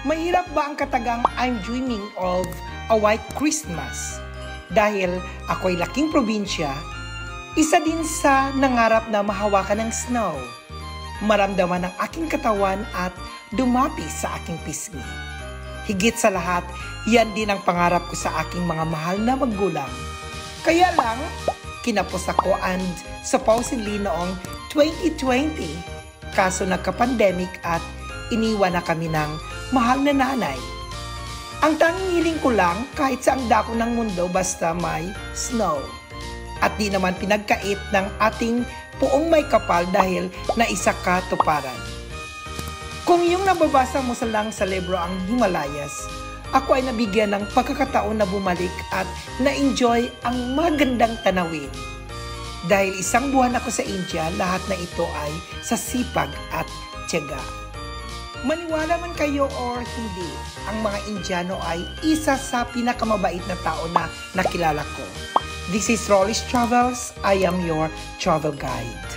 Mahirap ba ang katagang I'm dreaming of a white Christmas? Dahil ako'y laking probinsya, isa din sa nangarap na mahawakan ng snow, maramdaman ang aking katawan at dumapi sa aking pisngi. Higit sa lahat, yan din ang pangarap ko sa aking mga mahal na magulang. Kaya lang, kinapos ako and supposedly noong 2020, kaso nagka-pandemic at iniwan na kami ng mahal na nanay. Ang tanging hiling ko lang kahit saang dako ng mundo basta may snow. At di naman pinagkait ng ating puong may kapal dahil naisa ka tuparan. Kung yung nababasa mo sa lang sa libro ang Himalayas, ako ay nabigyan ng pagkakataon na bumalik at na-enjoy ang magandang tanawin. Dahil isang buwan ako sa India, lahat na ito ay sa sipag at tiyaga. Maniwala man kayo or hindi, ang mga Indiano ay isa sa pinakamabait na tao na nakilala ko. This is Rolly's Travels. I am your travel guide.